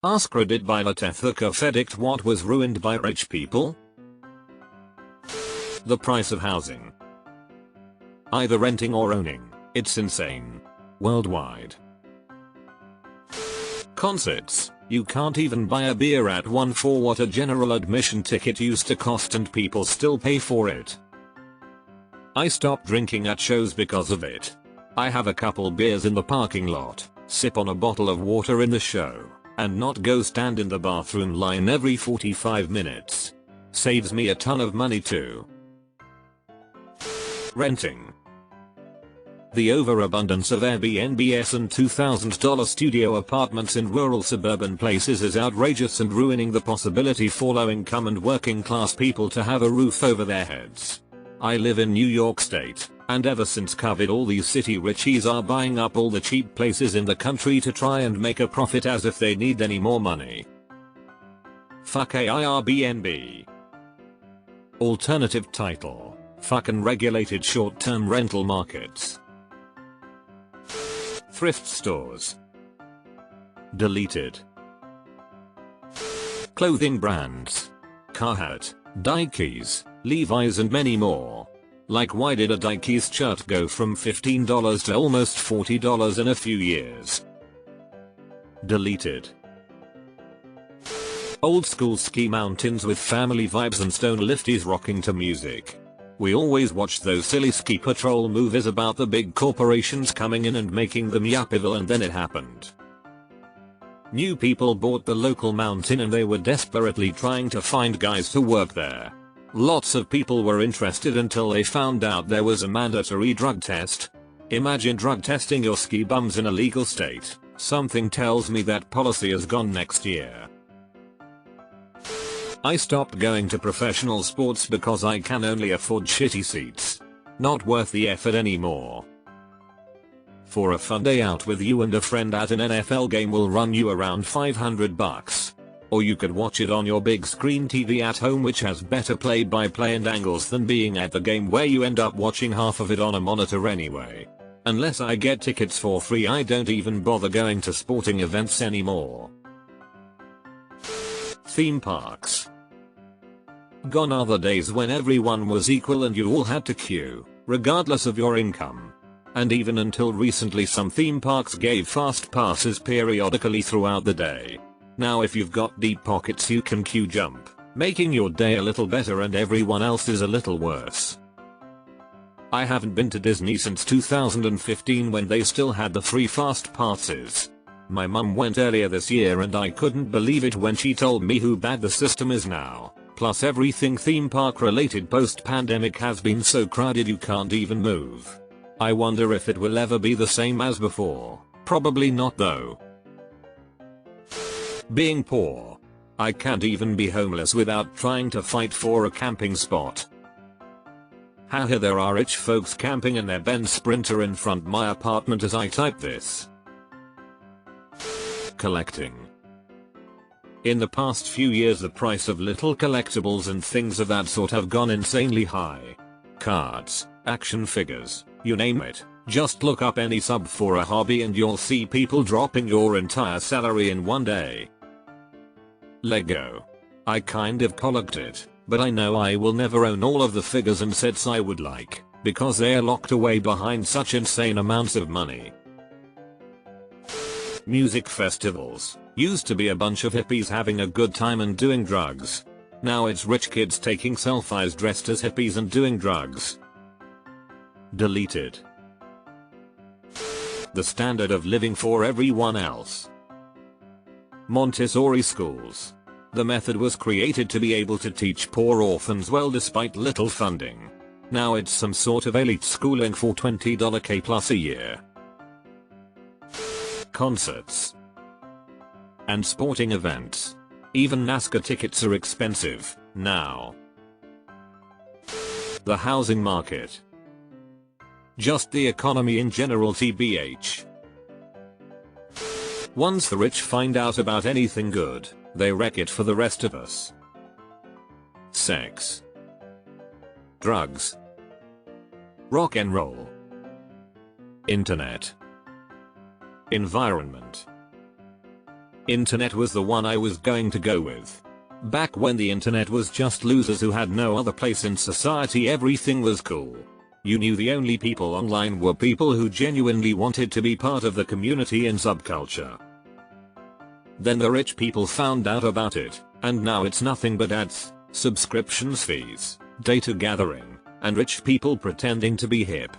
AskReddit by Letethaka Fedict. What was ruined by rich people? The price of housing. Either renting or owning. It's insane. Worldwide. Concerts. You can't even buy a beer at one for what a general admission ticket used to cost, and people still pay for it. I stopped drinking at shows because of it. I have a couple beers in the parking lot, sip on a bottle of water in the show, and not go stand in the bathroom line every 45 minutes. Saves me a ton of money too. Renting. The overabundance of Airbnbs and $2,000 studio apartments in rural suburban places is outrageous and ruining the possibility for low income and working class people to have a roof over their heads. I live in New York State, and ever since COVID all these city richies are buying up all the cheap places in the country to try and make a profit as if they need any more money. Fuck Airbnb. Alternative title: fucking regulated short-term rental markets. Thrift stores. Deleted. Clothing brands. Carhartt, Dickies, Levi's and many more. Like, why did a Dickies shirt go from $15 to almost $40 in a few years? Deleted. Old school ski mountains with family vibes and stone lifties rocking to music. We always watched those silly ski patrol movies about the big corporations coming in and making them yuppieville, and then it happened. New people bought the local mountain and they were desperately trying to find guys to work there. Lots of people were interested until they found out there was a mandatory drug test. Imagine drug testing your ski bums in a legal state. Something tells me that policy is gone next year. I stopped going to professional sports because I can only afford shitty seats. Not worth the effort anymore. For a fun day out with you and a friend at an NFL game will run you around $500. Or you could watch it on your big screen TV at home, which has better play-by-play and angles than being at the game, where you end up watching half of it on a monitor anyway. Unless I get tickets for free, I don't even bother going to sporting events anymore. Theme parks. Gone are the days when everyone was equal and you all had to queue, regardless of your income. And even until recently some theme parks gave fast passes periodically throughout the day. Now if you've got deep pockets you can queue jump, making your day a little better and everyone else's a little worse. I haven't been to Disney since 2015 when they still had the free fast passes. My mum went earlier this year and I couldn't believe it when she told me how bad the system is now. Plus everything theme park related post-pandemic has been so crowded you can't even move. I wonder if it will ever be the same as before. Probably not though. Being poor. I can't even be homeless without trying to fight for a camping spot. Haha, there are rich folks camping in their Benz Sprinter in front my apartment as I type this. Collecting. In the past few years the price of little collectibles and things of that sort have gone insanely high. Cards, action figures, you name it. Just look up any sub for a hobby and you'll see people dropping your entire salary in one day. Lego. I kind of collect it, but I know I will never own all of the figures and sets I would like, because they are locked away behind such insane amounts of money. Music festivals. Used to be a bunch of hippies having a good time and doing drugs. Now it's rich kids taking selfies dressed as hippies and doing drugs. Deleted. The standard of living for everyone else. Montessori schools. The method was created to be able to teach poor orphans well despite little funding. Now it's some sort of elite schooling for $20k plus a year. Concerts and sporting events. Even NASCAR tickets are expensive now. The housing market. Just the economy in general tbh. Once the rich find out about anything good, they wreck it for the rest of us. Sex. Drugs. Rock and roll. Internet. Environment. Internet was the one I was going to go with. Back when the internet was just losers who had no other place in society, everything was cool. You knew the only people online were people who genuinely wanted to be part of the community and subculture. Then the rich people found out about it, and now it's nothing but ads, subscriptions fees, data gathering, and rich people pretending to be hip.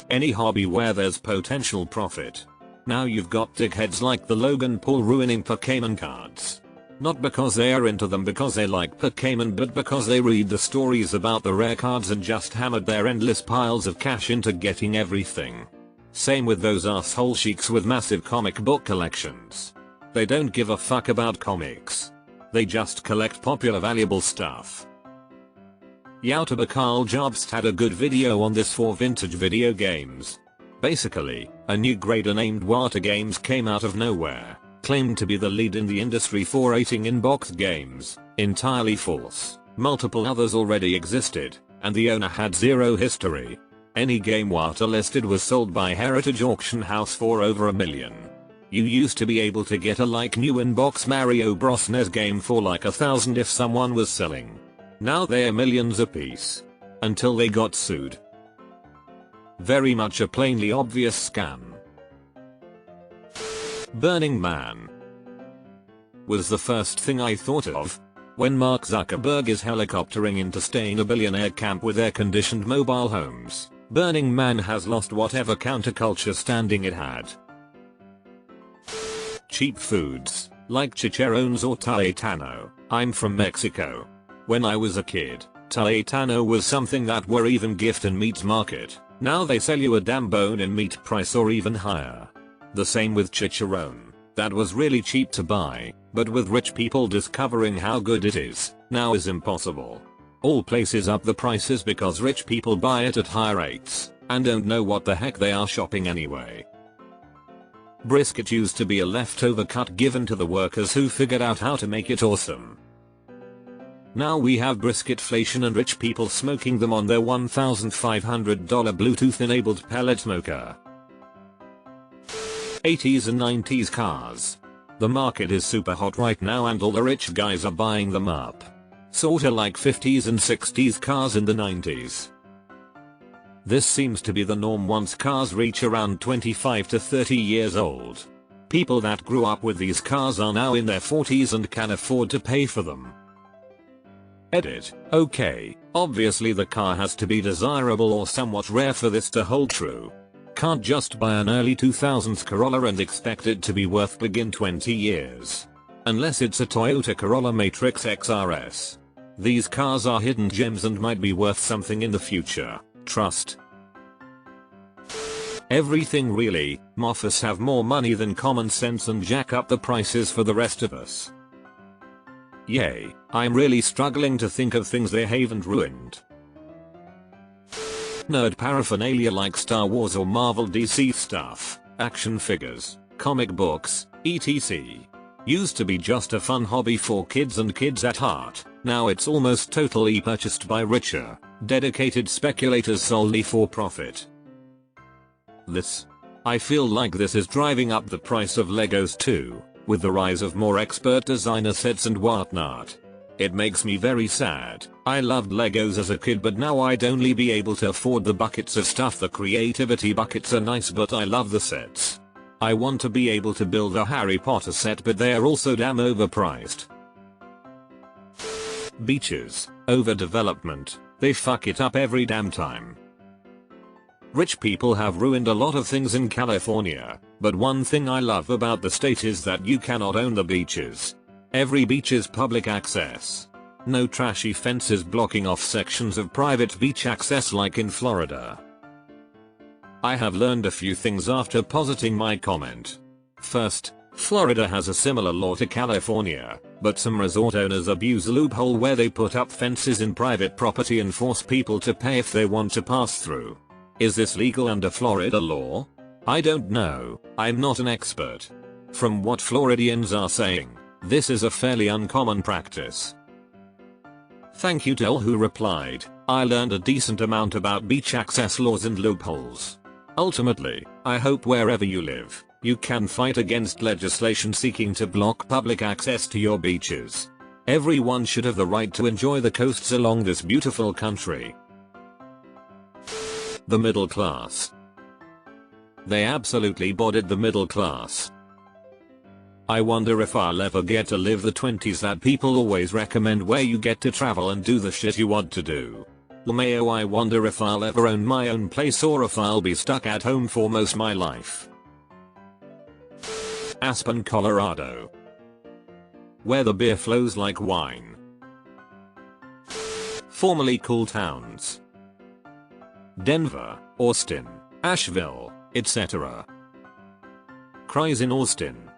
Any hobby where there's potential profit. Now you've got dickheads like the Logan Paul ruining Pokémon cards. Not because they are into them because they like Pokémon, but because they read the stories about the rare cards and just hammered their endless piles of cash into getting everything. Same with those asshole sheiks with massive comic book collections. They don't give a fuck about comics. They just collect popular valuable stuff. YouTuber Carl Jobst had a good video on this for vintage video games. Basically, a new grader named Water Games came out of nowhere, claimed to be the lead in the industry for rating in-box games. Entirely false. Multiple others already existed, and the owner had zero history. Any game Water listed was sold by Heritage Auction House for over $1 million. You used to be able to get a new in-box Mario Bros. NES game for like $1,000 if someone was selling. Now they're millions a piece. Until they got sued. Very much a plainly obvious scam. Burning Man was the first thing I thought of when Mark Zuckerberg is helicoptering into staying a billionaire camp with air-conditioned mobile homes. Burning Man has lost whatever counterculture standing it had. Cheap foods, like chicharrones or taletano. I'm from Mexico. When I was a kid, taletano was something that were even gift and meat market. Now they sell you a damn bone in meat price or even higher. The same with chicharron. That was really cheap to buy, but with rich people discovering how good it is, now is impossible. All places up the prices because rich people buy it at high rates, and don't know what the heck they are shopping anyway. Brisket used to be a leftover cut given to the workers who figured out how to make it awesome. Now we have brisketflation and rich people smoking them on their $1,500 Bluetooth enabled pellet smoker. 80s and 90s cars. The market is super hot right now and all the rich guys are buying them up. Sorta like 50s and 60s cars in the 90s. This seems to be the norm once cars reach around 25 to 30 years old. People that grew up with these cars are now in their 40s and can afford to pay for them. Edit. Okay, obviously the car has to be desirable or somewhat rare for this to hold true. Can't just buy an early 2000s Corolla and expect it to be worth begin 20 years. Unless it's a Toyota Corolla Matrix XRS. These cars are hidden gems and might be worth something in the future. Trust. Everything really. Moffas have more money than common sense and jack up the prices for the rest of us. Yay, I'm really struggling to think of things they haven't ruined. Nerd paraphernalia like Star Wars or Marvel DC stuff, action figures, comic books, etc. Used to be just a fun hobby for kids and kids at heart, now it's almost totally purchased by richer, dedicated speculators solely for profit. I feel like this is driving up the price of Legos too. With the rise of more expert designer sets and whatnot. It makes me very sad. I loved Legos as a kid but now I'd only be able to afford the buckets of stuff. The creativity buckets are nice but I love the sets. I want to be able to build a Harry Potter set but they are also damn overpriced. Beaches. Overdevelopment. They fuck it up every damn time. Rich people have ruined a lot of things in California, but one thing I love about the state is that you cannot own the beaches. Every beach is public access. No trashy fences blocking off sections of private beach access like in Florida. I have learned a few things after positing my comment. First, Florida has a similar law to California, but some resort owners abuse a loophole where they put up fences in private property and force people to pay if they want to pass through. Is this legal under Florida law? I don't know, I'm not an expert. From what Floridians are saying, this is a fairly uncommon practice. Thank you to all who replied. I learned a decent amount about beach access laws and loopholes. Ultimately, I hope wherever you live, You can fight against legislation seeking to block public access to your beaches. Everyone should have the right to enjoy the coasts along this beautiful country. The middle class. They absolutely bodied the middle class. I wonder if I'll ever get to live the 20s that people always recommend, where you get to travel and do the shit you want to do. LMAO, I wonder if I'll ever own my own place or if I'll be stuck at home for most my life. Aspen, Colorado, where the beer flows like wine. Formerly cool towns: Denver, Austin, Asheville, etc. Cries in Austin.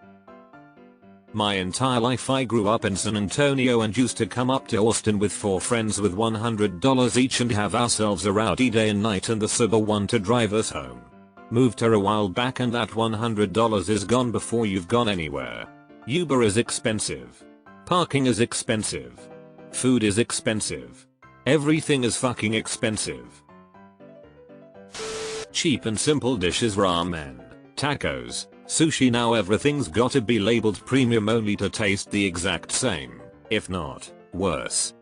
My entire life I grew up in San Antonio and used to come up to Austin with 4 friends with $100 each and have ourselves a rowdy day and night and the Subaru one to drive us home. Moved here a while back and that $100 is gone before you've gone anywhere. Uber is expensive. Parking is expensive. Food is expensive. Everything is fucking expensive. Cheap and simple dishes: ramen, tacos, sushi. Now everything's gotta be labeled premium only to taste the exact same, if not worse.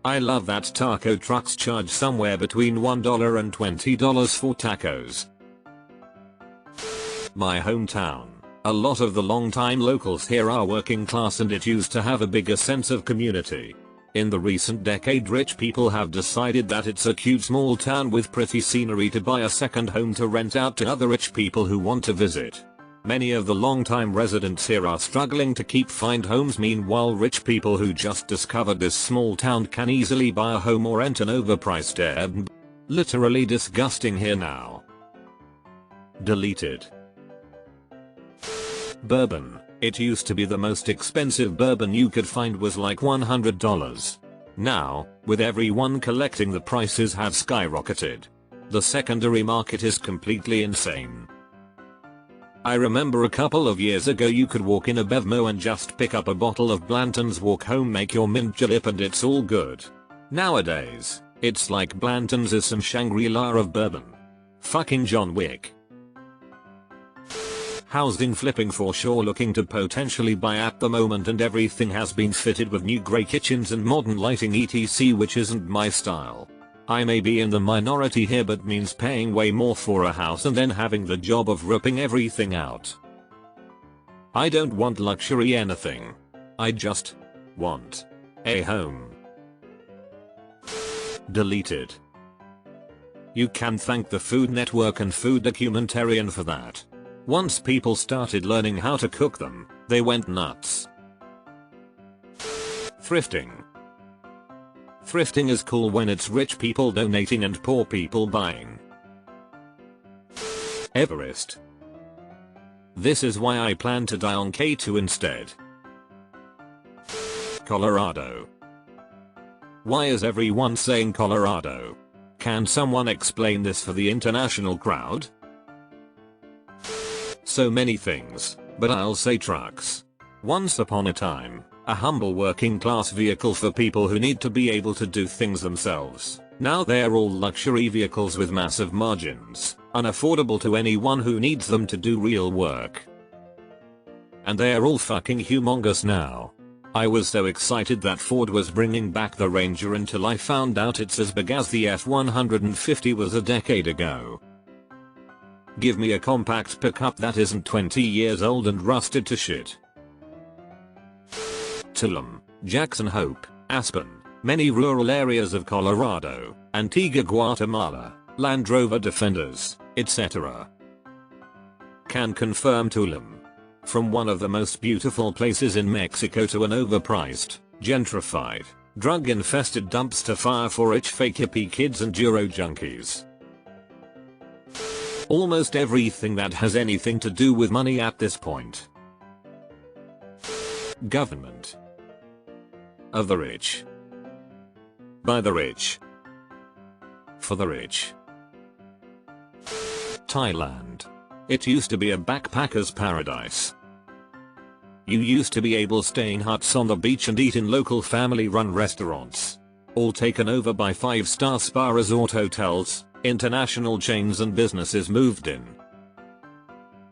I love that taco trucks charge somewhere between $1 and $20 for tacos. My hometown. A lot of the long-time locals here are working class and it used to have a bigger sense of community. In the recent decade, rich people have decided that it's a cute small town with pretty scenery to buy a second home to rent out to other rich people who want to visit. Many of the long-time residents here are struggling to find homes. Meanwhile, rich people who just discovered this small town can easily buy a home or rent an overpriced Airbnb. Literally disgusting here now. Deleted. Bourbon. It used to be the most expensive bourbon you could find was like $100. Now, with everyone collecting, the prices have skyrocketed. The secondary market is completely insane. I remember a couple of years ago you could walk in a Bevmo and just pick up a bottle of Blanton's, walk home, make your mint julep and it's all good. Nowadays, it's like Blanton's is some Shangri-La of bourbon. Fucking John Wick. Housing flipping for sure, looking to potentially buy at the moment, and everything has been fitted with new grey kitchens and modern lighting etc, which isn't my style. I may be in the minority here, but means paying way more for a house and then having the job of ripping everything out. I don't want luxury anything. I just want a home. Deleted. You can thank the Food Network and Food Documentarian for that. Once people started learning how to cook them, they went nuts. Thrifting. Thrifting is cool when it's rich people donating and poor people buying. Everest. This is why I plan to die on K2 instead. Colorado. Why is everyone saying Colorado? Can someone explain this for the international crowd? So many things, but I'll say trucks. Once upon a time, a humble working class vehicle for people who need to be able to do things themselves. Now they're all luxury vehicles with massive margins, unaffordable to anyone who needs them to do real work. And they're all fucking humongous now. I was so excited that Ford was bringing back the Ranger until I found out it's as big as the F-150 was a decade ago. Give me a compact pickup that isn't 20 years old and rusted to shit. Tulum, Jackson Hope, Aspen, many rural areas of Colorado, Antigua, Guatemala, Land Rover Defenders, etc. Can confirm Tulum. From one of the most beautiful places in Mexico to an overpriced, gentrified, drug-infested dumpster fire for rich fake hippie kids and Euro junkies. Almost everything that has anything to do with money at this point. Government. Of the rich. By the rich. For the rich. Thailand. It used to be a backpacker's paradise. You used to be able to stay in huts on the beach and eat in local family-run restaurants. All taken over by 5-star spa resort hotels, international chains and businesses moved in.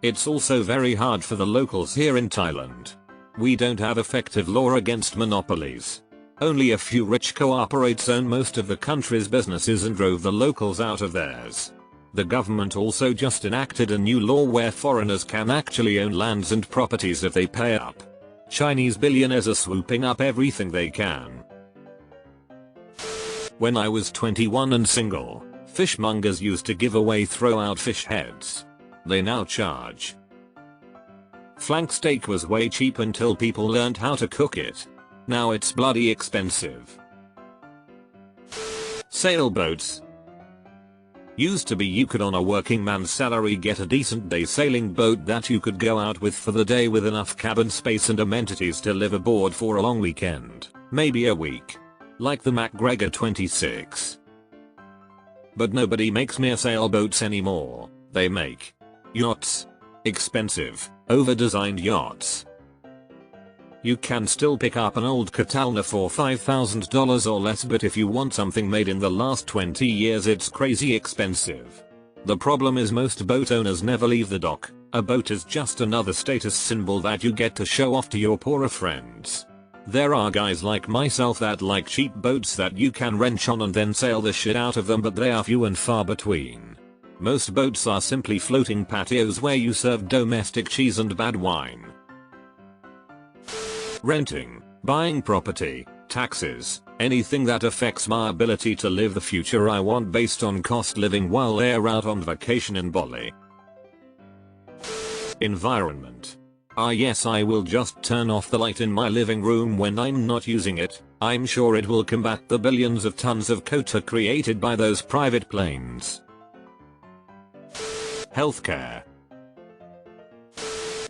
It's also very hard for the locals here in Thailand. We don't have effective law against monopolies. Only a few rich corporates own most of the country's businesses and drove the locals out of theirs. The government also just enacted a new law where foreigners can actually own lands and properties if they pay up. Chinese billionaires are swooping up everything they can. When I was 21 and single, fishmongers used to give away throw-out fish heads. They now charge. Flank steak was way cheap until people learned how to cook it. Now it's bloody expensive. Sailboats. Used to be you could on a working man's salary get a decent day sailing boat that you could go out with for the day with enough cabin space and amenities to live aboard for a long weekend, maybe a week. Like the MacGregor 26. But nobody makes mere sailboats anymore. They make yachts. Expensive, over-designed yachts. You can still pick up an old Catalina for $5,000 or less, but if you want something made in the last 20 years it's crazy expensive. The problem is most boat owners never leave the dock. A boat is just another status symbol that you get to show off to your poorer friends. There are guys like myself that like cheap boats that you can wrench on and then sail the shit out of them, but they are few and far between. Most boats are simply floating patios where you serve domestic cheese and bad wine. Renting, buying property, taxes, anything that affects my ability to live the future I want based on cost living while they're out on vacation in Bali. Environment. Yes, I will just turn off the light in my living room when I'm not using it. I'm sure it will combat the billions of tons of quota created by those private planes. Healthcare.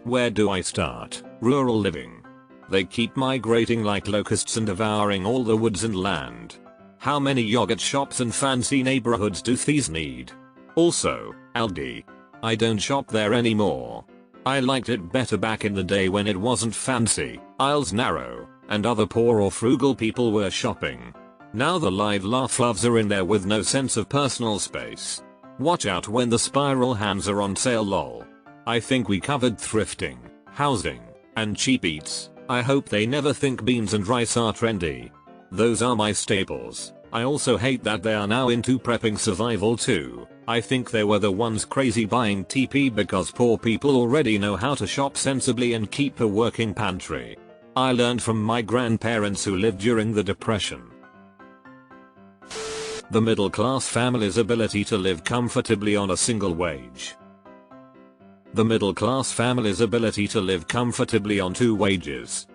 Where do I start? Rural living. They keep migrating like locusts and devouring all the woods and land. How many yogurt shops and fancy neighborhoods do these need? Also, Aldi. I don't shop there anymore. I liked it better back in the day when it wasn't fancy, aisles narrow, and other poor or frugal people were shopping. Now the live laugh loves are in there with no sense of personal space. Watch out when the spiral hands are on sale lol. I think we covered thrifting, housing, and cheap eats. I hope they never think beans and rice are trendy. Those are my staples. I also hate that they are now into prepping survival too. I think they were the ones crazy buying TP because poor people already know how to shop sensibly and keep a working pantry. I learned from my grandparents who lived during the Depression. The middle class family's ability to live comfortably on a single wage. The middle class family's ability to live comfortably on 2 wages.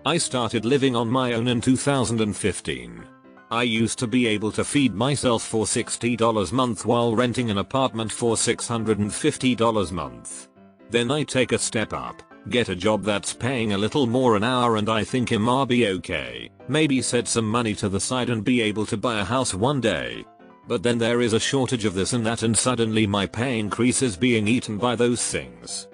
I started living on my own in 2015. I used to be able to feed myself for $60 a month while renting an apartment for $650 a month. Then I take a step up, get a job that's paying a little more an hour, and I think I'll be okay. Maybe set some money to the side and be able to buy a house one day. But then there is a shortage of this and that, and suddenly my pay increase is being eaten by those things.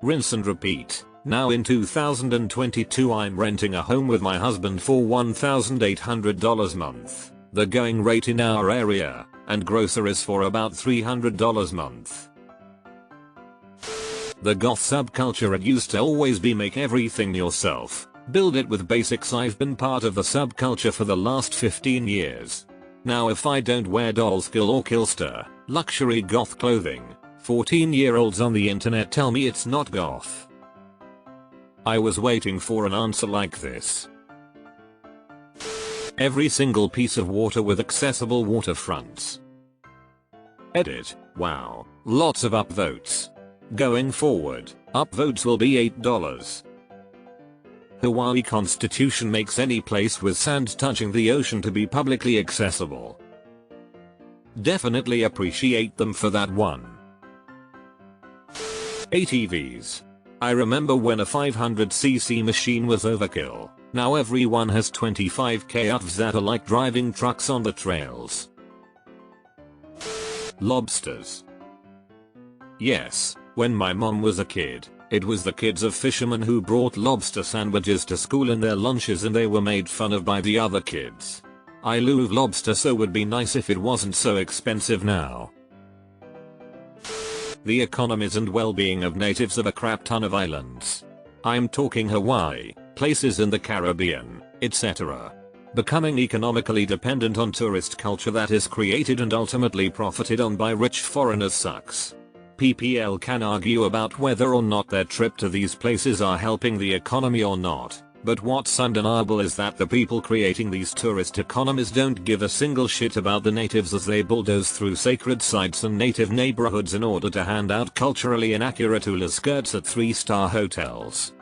Rinse and repeat. Now in 2022 I'm renting a home with my husband for $1,800 a month. The going rate in our area, and groceries for about $300 a month. The goth subculture, it used to always be make everything yourself, build it with basics. I've been part of the subculture for the last 15 years. Now if I don't wear dollskill or Killster, luxury goth clothing, 14-year-olds on the internet tell me it's not goth. I was waiting for an answer like this. Every single piece of water with accessible waterfronts. Edit. Wow, lots of upvotes. Going forward, upvotes will be $8. Hawaii Constitution makes any place with sand touching the ocean to be publicly accessible. Definitely appreciate them for that one. ATVs. I remember when a 500cc machine was overkill. Now everyone has 25k UFs that are like driving trucks on the trails. Lobsters. Yes, when my mom was a kid, it was the kids of fishermen who brought lobster sandwiches to school in their lunches, and they were made fun of by the other kids. I love lobster, so would be nice if it wasn't so expensive now. the economies and well-being of natives of a crap ton of islands. I'm talking Hawaii, places in the Caribbean, etc. Becoming economically dependent on tourist culture that is created and ultimately profited on by rich foreigners sucks. PPL can argue about whether or not their trip to these places are helping the economy or not, but what's undeniable is that the people creating these tourist economies don't give a single shit about the natives as they bulldoze through sacred sites and native neighborhoods in order to hand out culturally inaccurate hula skirts at 3-star hotels.